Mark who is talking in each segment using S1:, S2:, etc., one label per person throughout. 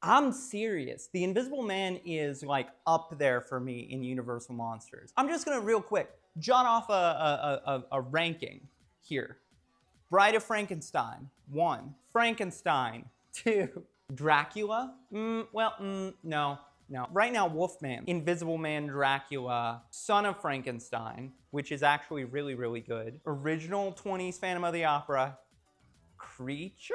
S1: I'm serious. The Invisible Man is like up there for me in Universal Monsters. I'm just gonna real quick jot off a ranking here. Bride of Frankenstein, 1. Frankenstein, 2. Dracula, no. Right now, Wolfman, Invisible Man, Dracula, Son of Frankenstein, which is actually really, really good. Original 20s Phantom of the Opera, Creature?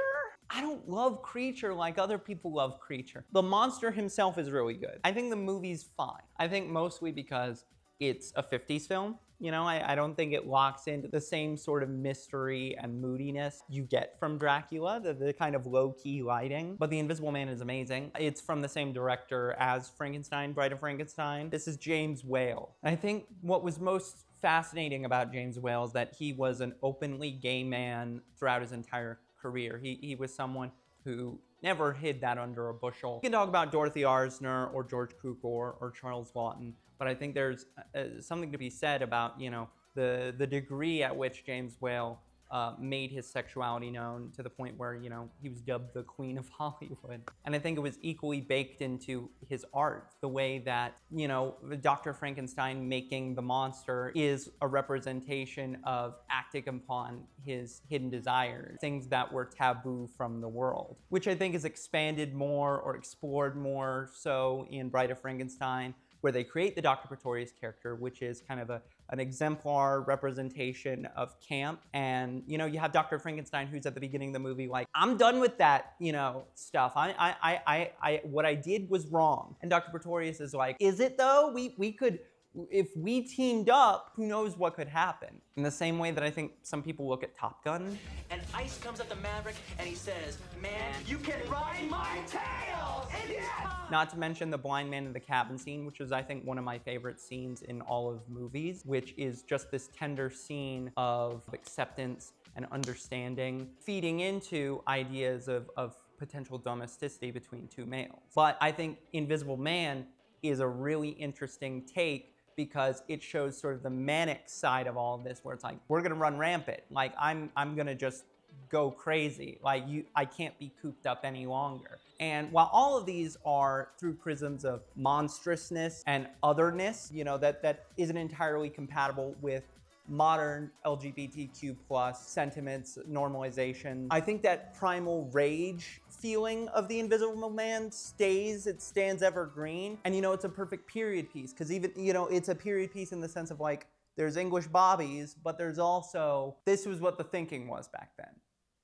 S1: I don't love Creature like other people love Creature. The monster himself is really good. I think the movie's fine. I think mostly because it's a 50s film. You know, I don't think it locks into the same sort of mystery and moodiness you get from Dracula, the kind of low-key lighting. But The Invisible Man is amazing. It's from the same director as Frankenstein, Bride of Frankenstein. This is James Whale. I think what was most fascinating about James Whale is that he was an openly gay man throughout his entire career. He was someone who never hid that under a bushel. You can talk about Dorothy Arzner or George Cukor or Charles Lawton, but I think there's something to be said about, you know, the degree at which James Whale made his sexuality known to the point where, you know, he was dubbed the Queen of Hollywood. And I think it was equally baked into his art, the way that, you know, Dr. Frankenstein making the monster is a representation of acting upon his hidden desires, things that were taboo from the world, which I think is expanded more or explored more so in Bride of Frankenstein, where they create the Dr. Pretorius character, which is kind of an exemplar representation of camp. And, you know, you have Dr. Frankenstein, who's at the beginning of the movie like, I'm done with that, you know, stuff. What I did was wrong. And Dr. Pretorius is like, is it though? We could, if we teamed up, who knows what could happen? In the same way that I think some people look at Top Gun.
S2: And Ice comes up to Maverick and he says, man, you can ride my tail! Yes!
S1: Not to mention the blind man in the cabin scene, which is, I think, one of my favorite scenes in all of movies, which is just this tender scene of acceptance and understanding, feeding into ideas of potential domesticity between two males. But I think Invisible Man is a really interesting take because it shows sort of the manic side of all of this, where it's like, we're gonna run rampant. Like, I'm gonna just go crazy. Like, I can't be cooped up any longer. And while all of these are through prisms of monstrousness and otherness, you know, that isn't entirely compatible with modern LGBTQ plus sentiments, normalization. I think that primal rage feeling of The Invisible Man it stands evergreen. And, you know, it's a perfect period piece, because even, you know, it's a period piece in the sense of like, there's English bobbies, but there's also, this was what the thinking was back then.